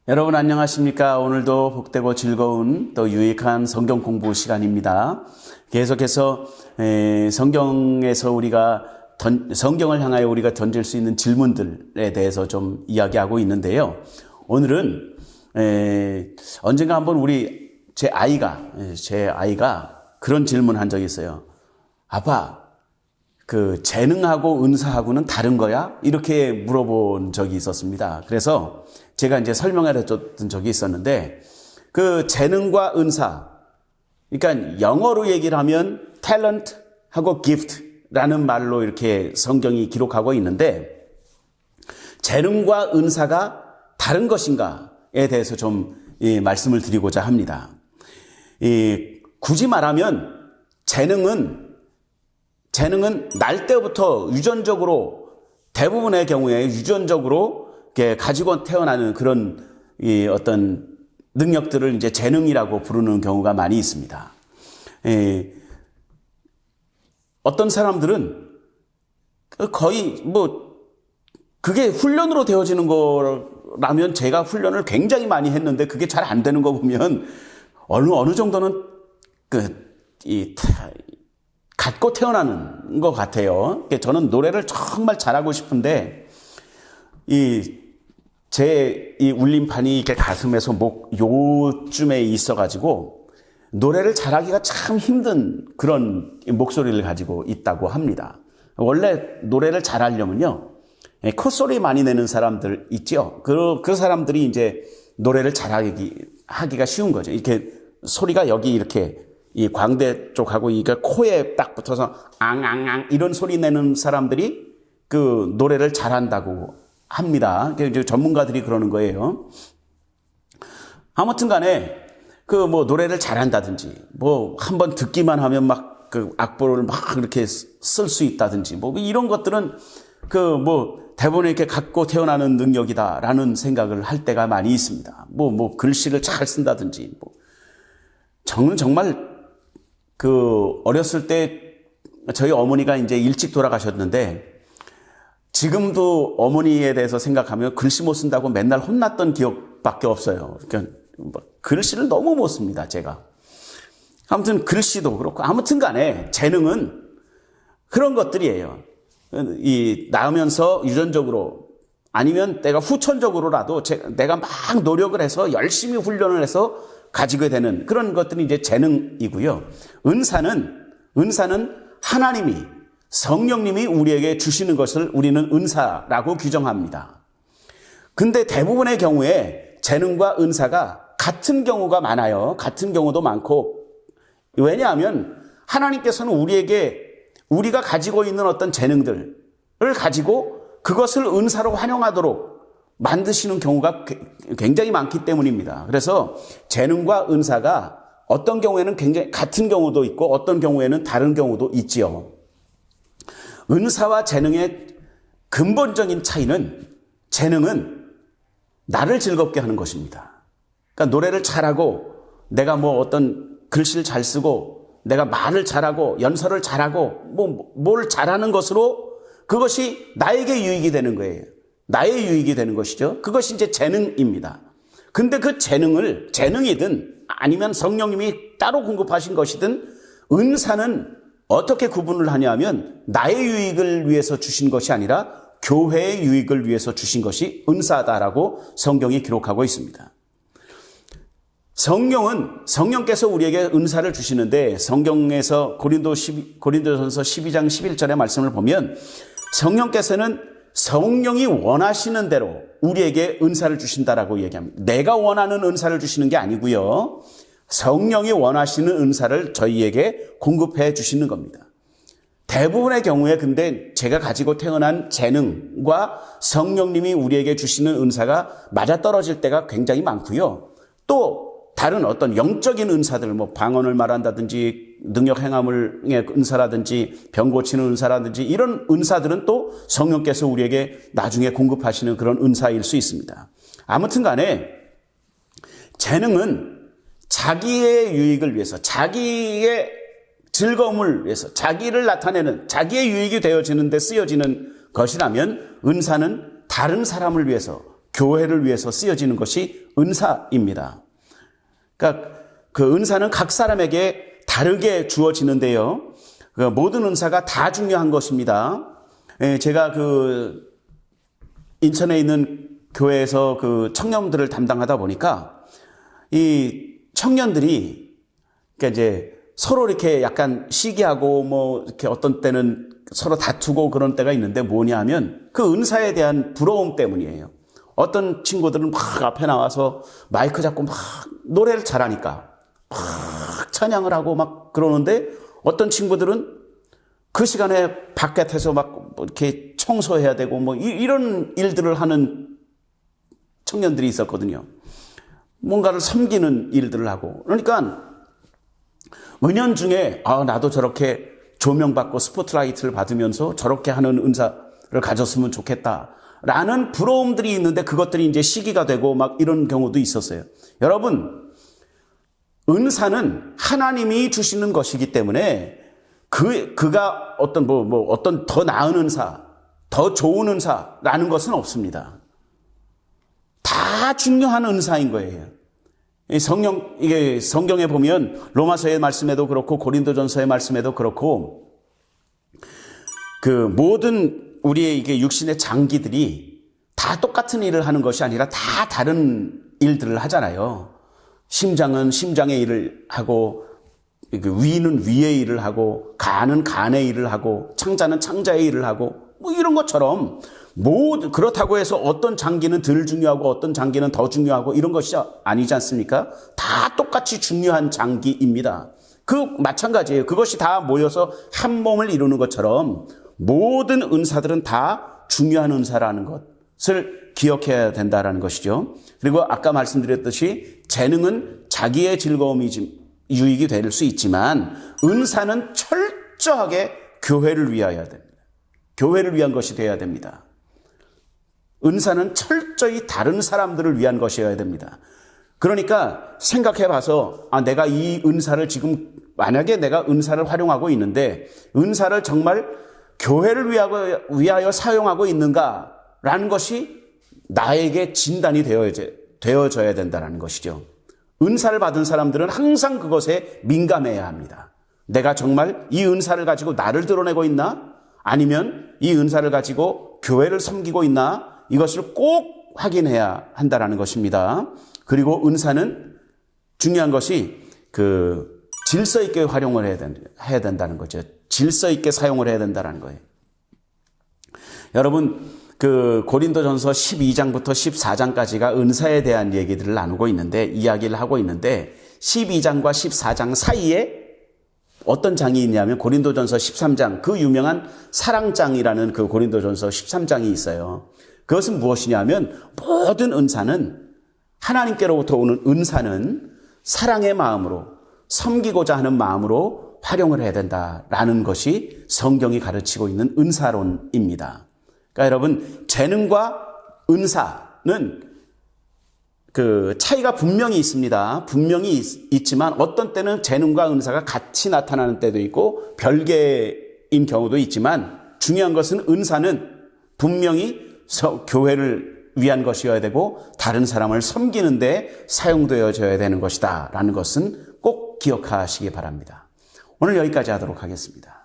여러분 안녕하십니까? 오늘도 복되고 즐거운 또 유익한 성경 공부 시간입니다. 계속해서 성경에서 성경을 향하여 우리가 던질 수 있는 질문들에 대해서 좀 이야기하고 있는데요. 오늘은 언젠가 한번 제 아이가 그런 질문한 적이 있어요. 아빠, 그 재능하고 은사하고는 다른 거야? 이렇게 물어본 적이 있었습니다. 그래서 제가 이제 설명을 해줬던 적이 있었는데, 그 재능과 은사, 그러니까 영어로 얘기를 하면 talent하고 gift라는 말로 이렇게 성경이 기록하고 있는데, 재능과 은사가 다른 것인가에 대해서 좀 말씀을 드리고자 합니다. 굳이 말하면 재능은 날 때부터 대부분의 경우에 유전적으로 가지고 태어나는 그런 어떤 능력들을 이제 재능이라고 부르는 경우가 많이 있습니다. 어떤 사람들은 거의 그게 훈련으로 되어지는 거라면, 제가 훈련을 굉장히 많이 했는데 그게 잘 안 되는 거 보면 어느 정도는 갖고 태어나는 것 같아요. 저는 노래를 정말 잘하고 싶은데 제 울림판이 이렇게 가슴에서 목 요쯤에 있어가지고 노래를 잘하기가 참 힘든 그런 목소리를 가지고 있다고 합니다. 원래 노래를 잘하려면요, 콧소리 많이 내는 사람들 있죠. 그 사람들이 이제 노래를 잘하기가 쉬운 거죠. 이렇게 소리가 여기 이렇게 이 광대 쪽하고 이게 코에 딱 붙어서 앙앙앙 이런 소리 내는 사람들이 그 노래를 잘한다고 합니다. 이제 전문가들이 그러는 거예요. 아무튼 간에 노래를 잘한다든지 한번 듣기만 하면 그 악보를 이렇게 쓸 수 있다든지 이런 것들은 대부분 이렇게 갖고 태어나는 능력이다라는 생각을 할 때가 많이 있습니다. 글씨를 잘 쓴다든지 저는 정말 어렸을 때 저희 어머니가 이제 일찍 돌아가셨는데, 지금도 어머니에 대해서 생각하면 글씨 못 쓴다고 맨날 혼났던 기억밖에 없어요. 그러니까 글씨를 너무 못 씁니다, 제가. 아무튼 글씨도 그렇고, 아무튼 간에 재능은 그런 것들이에요. 낳으면서 유전적으로 아니면 내가 후천적으로라도 내가 막 노력을 해서 열심히 훈련을 해서 가지게 되는 그런 것들이 이제 재능이고요. 은사는 하나님이, 성령님이 우리에게 주시는 것을 우리는 은사라고 규정합니다. 근데 대부분의 경우에 재능과 은사가 같은 경우가 많아요. 같은 경우도 많고, 왜냐하면 하나님께서는 우리가 가지고 있는 어떤 재능들을 가지고 그것을 은사로 활용하도록 만드시는 경우가 굉장히 많기 때문입니다. 그래서 재능과 은사가 어떤 경우에는 굉장히 같은 경우도 있고 어떤 경우에는 다른 경우도 있지요. 은사와 재능의 근본적인 차이는, 재능은 나를 즐겁게 하는 것입니다. 그러니까 노래를 잘하고 내가 어떤 글씨를 잘 쓰고 내가 말을 잘하고 연설을 잘하고 뭘 잘하는 것으로 그것이 나에게 유익이 되는 거예요. 나의 유익이 되는 것이죠. 그것이 이제 재능입니다. 근데 그 재능이든 아니면 성령님이 따로 공급하신 것이든, 은사는 어떻게 구분을 하냐면 나의 유익을 위해서 주신 것이 아니라 교회의 유익을 위해서 주신 것이 은사다라고 성경이 기록하고 있습니다. 성령께서 우리에게 은사를 주시는데, 성경에서 고린도전서 12장 11절의 말씀을 보면 성령께서는 성령이 원하시는 대로 우리에게 은사를 주신다라고 얘기합니다. 내가 원하는 은사를 주시는 게 아니고요, 성령이 원하시는 은사를 저희에게 공급해 주시는 겁니다. 대부분의 경우에 근데 제가 가지고 태어난 재능과 성령님이 우리에게 주시는 은사가 맞아떨어질 때가 굉장히 많고요. 또 다른 어떤 영적인 은사들, 방언을 말한다든지 능력 행함의 은사라든지 병 고치는 은사라든지 이런 은사들은 또 성령께서 우리에게 나중에 공급하시는 그런 은사일 수 있습니다. 아무튼 간에 재능은 자기의 유익을 위해서, 자기의 즐거움을 위해서, 자기를 나타내는, 자기의 유익이 되어지는 데 쓰여지는 것이라면, 은사는 다른 사람을 위해서, 교회를 위해서 쓰여지는 것이 은사입니다. 그러니까 그 은사는 각 사람에게 다르게 주어지는데요. 그 모든 은사가 다 중요한 것입니다. 제가 그 인천에 있는 교회에서 그 청년들을 담당하다 보니까 이 청년들이 그러니까 이제 서로 이렇게 약간 시기하고 뭐 이렇게 어떤 때는 서로 다투고 그런 때가 있는데 뭐냐 하면 그 은사에 대한 부러움 때문이에요. 어떤 친구들은 막 앞에 나와서 마이크 잡고 막 노래를 잘하니까 막 찬양을 하고 막 그러는데 어떤 친구들은 그 시간에 바깥에서 막 이렇게 청소해야 되고 뭐 이런 일들을 하는 청년들이 있었거든요. 뭔가를 섬기는 일들을 하고. 그러니까 은연중에 나도 저렇게 조명받고 스포트라이트를 받으면서 저렇게 하는 은사를 가졌으면 좋겠다라는 부러움들이 있는데 그것들이 이제 시기가 되고 막 이런 경우도 있었어요. 여러분, 은사는 하나님이 주시는 것이기 때문에 그가 어떤 어떤 더 나은 은사, 더 좋은 은사라는 것은 없습니다. 다 중요한 은사인 거예요. 이게 성경에 보면 로마서의 말씀에도 그렇고 고린도전서의 말씀에도 그렇고 그 모든 우리의 이게 육신의 장기들이 다 똑같은 일을 하는 것이 아니라 다 다른 일들을 하잖아요. 심장은 심장의 일을 하고 위는 위의 일을 하고 간은 간의 일을 하고 창자는 창자의 일을 하고 뭐 이런 것처럼 그렇다고 해서 어떤 장기는 덜 중요하고 어떤 장기는 더 중요하고 이런 것이 아니지 않습니까? 다 똑같이 중요한 장기입니다. 마찬가지예요. 그것이 다 모여서 한 몸을 이루는 것처럼 모든 은사들은 다 중요한 은사라는 것을 기억해야 된다는 것이죠. 그리고 아까 말씀드렸듯이 재능은 자기의 유익이 될 수 있지만 은사는 철저하게 교회를 위하여야 됩니다. 교회를 위한 것이 되어야 됩니다. 은사는 철저히 다른 사람들을 위한 것이어야 됩니다. 그러니까 생각해 봐서 내가 이 은사를 지금 만약에 내가 은사를 활용하고 있는데 은사를 정말 교회를 위하여 사용하고 있는가라는 것이 나에게 진단이 되어져야 된다는 것이죠. 은사를 받은 사람들은 항상 그것에 민감해야 합니다. 내가 정말 이 은사를 가지고 나를 드러내고 있나? 아니면 이 은사를 가지고 교회를 섬기고 있나? 이것을 꼭 확인해야 한다는 것입니다. 그리고 은사는 중요한 것이 질서 있게 활용을 해야 된다는 거죠. 질서 있게 사용을 해야 된다는 거예요. 여러분, 고린도전서 12장부터 14장까지가 은사에 대한 얘기들을 나누고 있는데, 이야기를 하고 있는데, 12장과 14장 사이에 어떤 장이 있냐면 고린도전서 13장, 그 유명한 사랑장이라는 그 고린도전서 13장이 있어요. 그것은 무엇이냐면 모든 은사는 하나님께로부터 오는 은사는 사랑의 마음으로 섬기고자 하는 마음으로 활용을 해야 된다라는 것이 성경이 가르치고 있는 은사론입니다. 그러니까 여러분, 재능과 은사는 차이가 분명히 있습니다. 분명히 있지만 어떤 때는 재능과 은사가 같이 나타나는 때도 있고 별개인 경우도 있지만 중요한 것은 은사는 분명히 교회를 위한 것이어야 되고 다른 사람을 섬기는 데 사용되어져야 되는 것이다 라는 것은 꼭 기억하시기 바랍니다. 오늘 여기까지 하도록 하겠습니다.